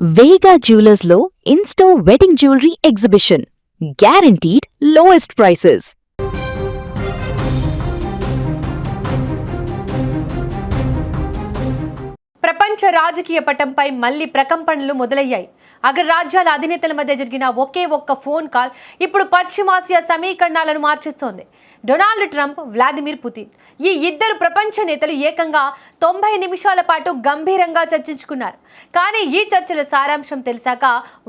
వేగా జ్యువెలర్స్లో in store wedding jewellery exhibition. Guaranteed lowest prices. ప్రపంచ రాజకీయ పటంపై మళ్లీ ప్రకంపనలు మొదలయ్యాయి. అగ్రరాజ్యాల అధినేతల మధ్య జరిగిన ఒకే ఒక్క ఫోన్ కాల్ ఇప్పుడు పశ్చిమాసియా సమీకరణాలను మార్చేస్తోంది. డొనాల్డ్ ట్రంప్, వ్లాదిమిర్ పుతిన్ ఈ ఇద్దరు ప్రపంచ నేతలు ఏకంగా 90 నిమిషాల పాటు గంభీరంగా చర్చించుకున్నారు. కానీ ఈ చర్చల సారాంశం తెలిసాక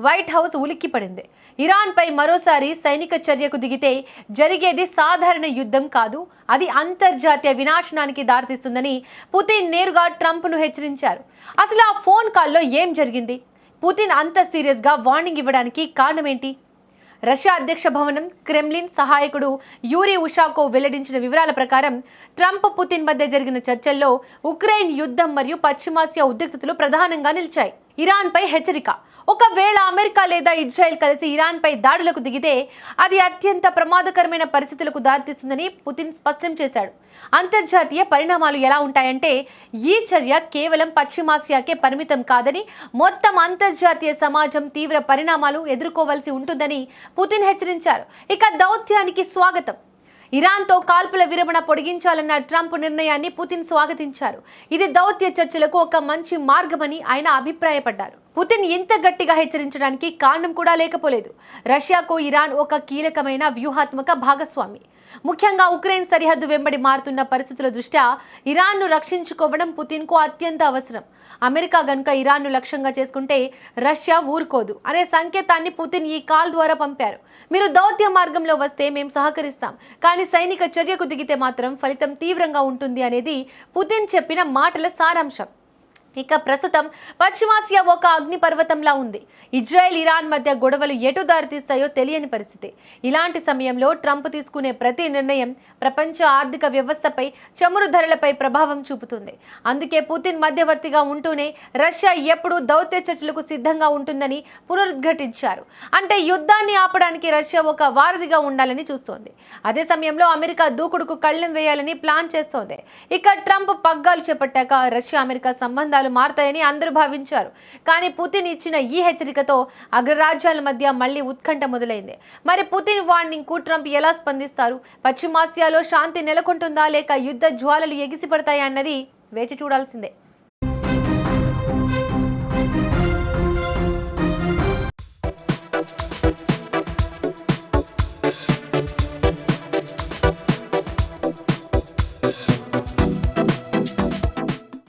వైట్ హౌస్ ఉలిక్కిపడింది. ఇరాన్పై మరోసారి సైనిక చర్యకు దిగితే జరిగేది సాధారణ యుద్ధం కాదు, అది అంతర్జాతీయ వినాశనానికి దారితీస్తుందని పుతిన్ నేరుగా ట్రంప్ను హెచ్చరించారు. అసలు ఆ ఫోన్ కాల్లో ఏం జరిగింది? పుతిన్ అంత సీరియస్గా వార్నింగ్ ఇవ్వడానికి కారణమేంటి? రష్యా అధ్యక్ష భవనం, క్రెమ్లిన్ సహాయకుడు యూరీ ఉషాకోవ్ వెల్లడించిన వివరాల ప్రకారం ట్రంప్, పుతిన్ మధ్య జరిగిన చర్చల్లో ఉక్రెయిన్ యుద్ధం మరియు పశ్చిమాసియా ఉద్రిక్తతలు ప్రధానంగా నిలిచాయి. ఇరాన్పై హెచ్చరిక: ఒకవేళ అమెరికా లేదా ఇజ్రాయెల్ కలిసి ఇరాన్పై దాడులకు దిగితే అది అత్యంత ప్రమాదకరమైన పరిస్థితులకు దారితీస్తుందని పుతిన్ స్పష్టం చేశాడు. అంతర్జాతీయ పరిణామాలు ఎలా ఉంటాయంటే ఈ చర్య కేవలం పశ్చిమాసియాకే పరిమితం కాదని, మొత్తం అంతర్జాతీయ సమాజం తీవ్ర పరిణామాలు ఎదుర్కోవలసి ఉంటుందని పుతిన్ హెచ్చరించారు. ఇక దౌత్యానికి స్వాగతం. ఇరాన్తో కాల్పుల విరమణ పొడిగించాలన్న ట్రంప్ నిర్ణయాన్ని పుతిన్ స్వాగతించారు. ఇది దౌత్య చర్చలకు ఒక మంచి మార్గమని ఆయన అభిప్రాయపడ్డారు. పుతిన్ ఇంత గట్టిగా హెచ్చరించడానికి కారణం కూడా లేకపోలేదు. రష్యాకు ఇరాన్ ఒక కీలకమైన వ్యూహాత్మక భాగస్వామి. ముఖ్యంగా ఉక్రెయిన్ సరిహద్దు వెంబడి మారుతున్న పరిస్థితుల దృష్ట్యా ఇరాన్ను రక్షించుకోవడం పుతిన్కు అత్యంత అవసరం. అమెరికా గనుక ఇరాన్ను లక్ష్యంగా చేసుకుంటే రష్యా ఊరుకోదు అనే సంకేతాన్ని పుతిన్ ఈ కాల్ ద్వారా పంపారు. మీరు దౌత్య మార్గంలో వస్తే మేము సహకరిస్తాం, కానీ సైనిక చర్యకు దిగితే మాత్రం ఫలితం తీవ్రంగా ఉంటుంది అనేది పుతిన్ చెప్పిన మాటల సారాంశం. ఇక ప్రస్తుతం పశ్చిమాసియా ఒక అగ్నిపర్వతంలా ఉంది. ఇజ్రాయెల్, ఇరాన్ మధ్య గొడవలు ఎటు దారితీస్తాయో తెలియని పరిస్థితి. ఇలాంటి సమయంలో ట్రంప్ తీసుకునే ప్రతి నిర్ణయం ప్రపంచ ఆర్థిక వ్యవస్థపై, చమురు ధరలపై ప్రభావం చూపుతుంది. అందుకే పుతిన్ మధ్యవర్తిగా ఉంటూనే రష్యా ఎప్పుడూ దౌత్య చర్చలకు సిద్ధంగా ఉంటుందని పునరుద్ఘాటించారు. అంటే యుద్ధాన్ని ఆపడానికి రష్యా ఒక వారధిగా ఉండాలని చూస్తోంది. అదే సమయంలో అమెరికా దూకుడుకు కళ్ళెం వేయాలని ప్లాన్ చేస్తోంది. ఇక ట్రంప్ పగ్గాలు చేపట్టాక రష్యా, అమెరికా సంబంధాలు మారతాయని అందరూ భావించారు. కానీ పుతిన్ ఇచ్చిన ఈ హెచ్చరికతో అగ్రరాజ్యాల మధ్య మళ్లీ ఉత్కంఠ మొదలైంది. మరి పుతిన్ వార్నింగ్ కు ట్రంప్ ఎలా స్పందిస్తారు? పశ్చిమాసియాలో శాంతి నెలకొంటుందా, లేక యుద్ధ జ్వాలలు ఎగిసిపడతాయా అన్నది వేచి చూడాల్సిందే.